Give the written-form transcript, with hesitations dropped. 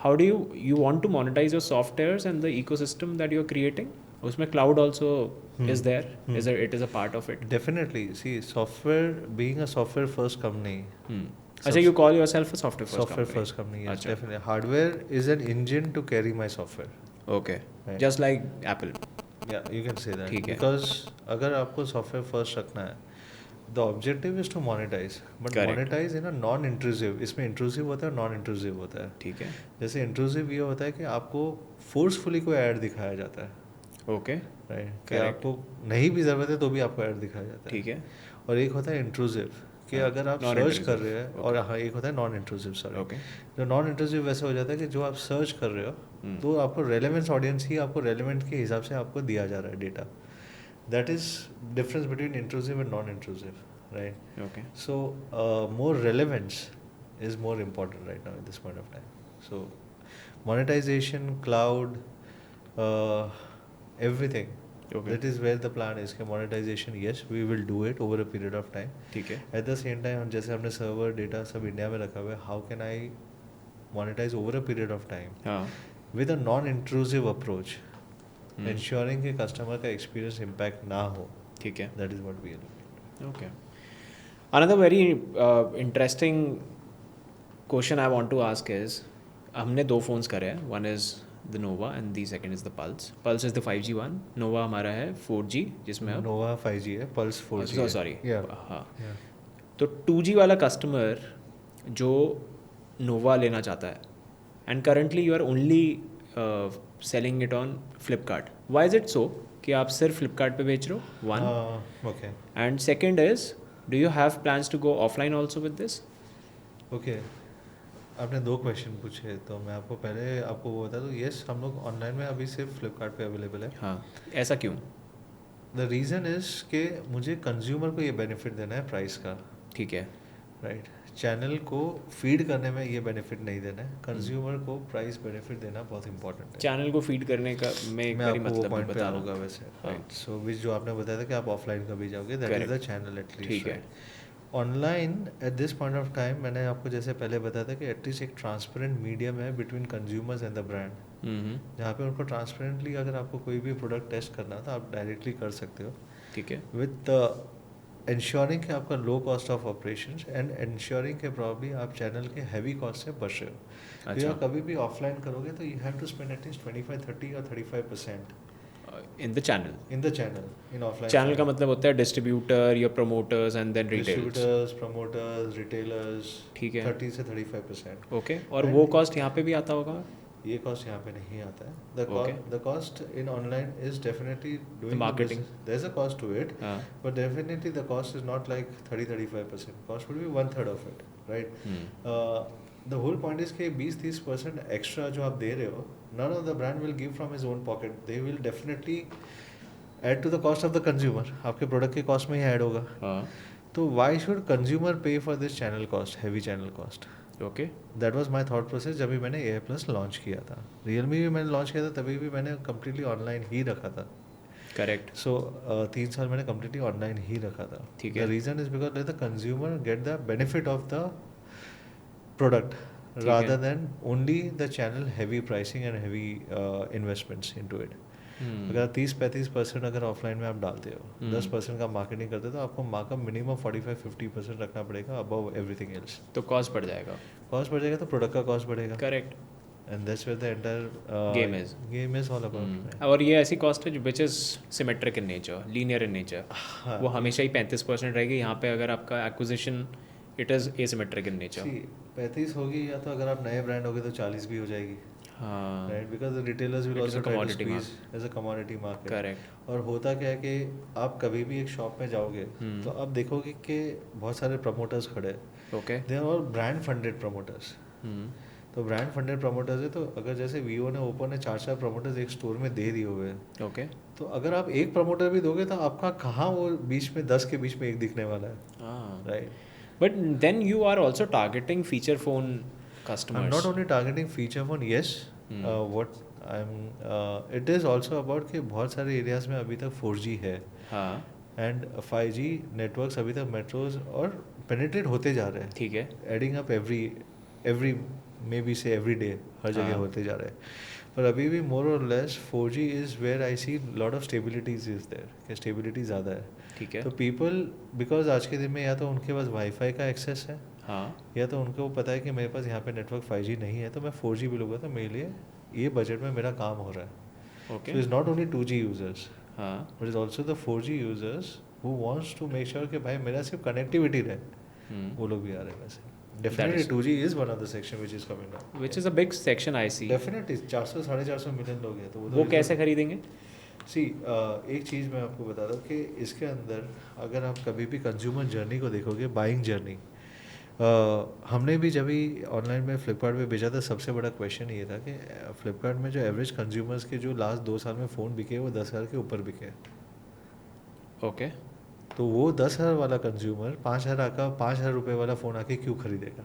how do you want to monetize your softwares and the ecosystem that you're creating? उसमें cloud also is there, is there, it is a part of it. Definitely. See, software, being a software first company. अच्छा, you call yourself a software first Software company? first company, yes, अच्छा. definitely. Hardware is an engine to carry my software. Okay. Right. Just like Apple. Yeah, you can say that. ठीक है. Because अगर आपको software first रखना है, the objective is to monetize, but Correct. monetize in a non-intrusive. इसमें intrusive होता है, non-intrusive होता है. ठीक है. जैसे intrusive ये होता है कि आपको forcefully कोई ad दिखाया जाता है. Okay. राइट, कि Correct. आपको नहीं भी ज़रूरत है तो भी आपको ऐड दिखाया जाता है. ठीक है. और एक होता है इंट्रूसिव, कि हाँ, अगर आप सर्च non-intrusive. कर रहे हैं. Okay. और हाँ, एक होता है नॉन इंट्रूसिव. सॉरी. Okay. जो नॉन इंट्रूसिव वैसे हो जाता है कि जो आप सर्च कर रहे हो तो आपको रेलेवेंस ऑडियंस ही आपको रेलेवेंट के हिसाब से आपको दिया जा रहा है data. That is difference between intrusive and non intrusive. Right. Okay. So more relevance is more important right now at this point of time. So monetization, cloud, everything. Okay. That is where the plan is. कि monetization, yes, we will do it over a period of time. ठीक है. At the same time, जैसे हमने server data सब India में रखा हुआ है, how can I monetize over a period of time हाँ. with a non-intrusive approach, ensuring कि customer का experience impact ना हो. ठीक है. That is what we are looking at. Okay. Another very interesting question I want to ask is, हमने दो phones करे हैं. One is the Nova and the second is the Pulse. Pulse is the 5G one. Nova हमारा है 4G जिसमें अब Nova 5G है, Pulse 4G so है. sorry. Yeah. हाँ. Yeah. तो 2G वाला कस्टमर जो नोवा लेना चाहता है and currently you are only selling it on Flipkart, why is it so कि आप सिर्फ फ्लिपकार्ट पे बेच रहे हो? One. Okay. And second is, do you have plans to go offline also with this? Okay. आपने दो क्वेश्चन पूछे, तो मैं आपको पहले आपको वो बता दूँ. येस, हम लोग ऑनलाइन में अभी सिर्फ फ्लिपकार्ट पे अवेलेबल है. हाँ. ऐसा क्यों? द रीज़न इज़ कि मुझे कंज्यूमर को ये बेनिफिट देना है प्राइस का. ठीक है. राइट. चैनल को फीड करने में ये बेनिफिट नहीं देना है, कंज्यूमर को प्राइस बेनिफिट देना बहुत इंपॉर्टेंट है. चैनल को फीड करने का मैं एक मैं बारी आपको वो मतलब पॉइंट पे बता आऊँगा वैसे. राइट. सो विच जो आपने बताया था कि आप ऑफलाइन कभी जाओगे, that is the channel at least. ठीक है. Online at this point of time मैंने आपको जैसे पहले बताया था कि एटलीस्ट एक ट्रांसपेरेंट मीडियम है between consumers and the brand, जहाँ पे उनको ट्रांसपेरेंटली अगर आपको कोई भी प्रोडक्ट टेस्ट करना है तो आप डायरेक्टली कर सकते हो. ठीक है. विथ इंश्योरिंग कि आपका low cost of operation and ensuring के प्रॉब्ली आप चैनल के हैवी कॉस्ट से बच रहे हो. अच्छा. तो कभी भी ऑफलाइन करोगे तो you have to spend at least 25-30 और 35% in the channel. In the channel. In offline channel का मतलब होता है डिस्ट्रीब्यूटर या promoters and then retailers. Distributors, promoters, retailers. ठीक है. 30 से 35%. ओके. और वो कॉस्ट यहाँ पे भी आता होगा? ये कॉस्ट यहाँ पे नहीं आता है. Okay. The cost in online is definitely doing The marketing. There's a cost to it, हाँ. but definitely the cost is not like 30-35%. Cost would be 1/3 of it, right? The whole point is कि 20-30% extra जो आप दे रहे हो, none of the brand will give from his own pocket. They will definitely add to the cost of the consumer. आपके product के cost में ही add होगा. हाँ. तो why should consumer pay for this channel cost, heavy channel cost? Okay. That was my thought process जब भी मैंने AI+ launch किया था. रियलमी भी मैंने लॉन्च किया था, तभी भी मैंने कम्प्लीटली ऑनलाइन ही रखा था. करेक्ट. सो 3 साल मैंने कम्प्लीटली ऑनलाइन ही रखा था. ठीक है. The reason is because let the consumer get the benefit of the product rather than only the channel heavy pricing and heavy investments into it. अगर 30-35% अगर ऑफलाइन में आप डालते हो, 10% का मार्केटिंग करते हो, तो आपको मार्कअप मिनिमम 45-50% रखना पड़ेगा अबव एवरीथिंग एल्स. तो कॉस्ट बढ़ जाएगा. कॉस्ट बढ़ जाएगा तो प्रोडक्ट का कॉस्ट बढ़ेगा. Correct. And that's where the entire game is all about. और ये ऐसी कॉस्ट है which is symmetric in nature, linear in nature. वो हमेशा ही 35% रहेगी. यहाँ पे अगर आपका acquisition it is asymmetric in nature. 35 होगी, या तो अगर आप नए ब्रांड होगे तो 40 भी हो जाएगी. हाँ. Right. Because the retailers will also try to squeeze as a commodity market. Correct. और होता क्या है कि आप कभी भी एक शॉप में जाओगे तो आप देखोगे कि बहुत सारे प्रमोटर्स खड़े हैं. Okay. They are all brand funded promoters. तो ब्रांड फंडेड प्रमोटर्स है, तो अगर जैसे वीवो ने, ओप्पो ने 4 प्रमोटर्स एक स्टोर में दे दिए हुए हैं. ओके. तो अगर आप एक प्रमोटर भी दोगे तो आपका कहाँ वो बीच में 10 के बीच में एक दिखने वाला है. Right. But then you are also targeting feature phone customers. I'm not only targeting feature phone, yes. What I'm it is also about कि बहुत सारे एरियाज में अभी तक 4G है. हाँ. एंड 5G नेटवर्क्स अभी तक मेट्रोज और पेनिट्रेट होते जा रहे हैं. ठीक है. Adding up every may be से एवरी डे हर जगह हाँ। होते जा रहे हैं, पर अभी भी मोर और less 4G is where I see lot of stabilities is there, कि स्टेबिलिटी ज़्यादा है। ठीक है। तो पीपल, बिकॉज आज के दिन में या तो उनके पास वाईफाई का एक्सेस है, हाँ। या तो उनको पता है कि मेरे पास यहाँ पे नेटवर्क 5G नहीं है, तो मैं 4G भी लूँगा तो मेरे लिए ये बजट में मेरा काम हो रहा है। Okay. So is not only 2G users, हाँ। But is also the 4G users who wants to make sure कि भाई मेरा सिर्फ कनेक्टिविटी रहे, वो लोग भी आ रहे हैं वैसे। Definitely is- 2G is one of the section which is coming up, Which is a big section I see. Definitely 400-450 million लोग हैं, तो वो कैसे खरीदेंगे? सी एक चीज़ मैं आपको बता दूँ कि इसके अंदर अगर आप कभी भी कंज्यूमर जर्नी को देखोगे, बाइंग जर्नी, हमने भी जब भी ऑनलाइन में फ्लिपकार्ट पे भेजा था, सबसे बड़ा क्वेश्चन ये था कि फ्लिपकार्ट में जो एवरेज कंज्यूमर्स के जो लास्ट 2 साल में फ़ोन बिके वो 10,000 के ऊपर बिके। ओके। तो वो 10,000 वाला कंज्यूमर 5,000 का 5,000 रुपये वाला फ़ोन आके क्यों खरीदेगा?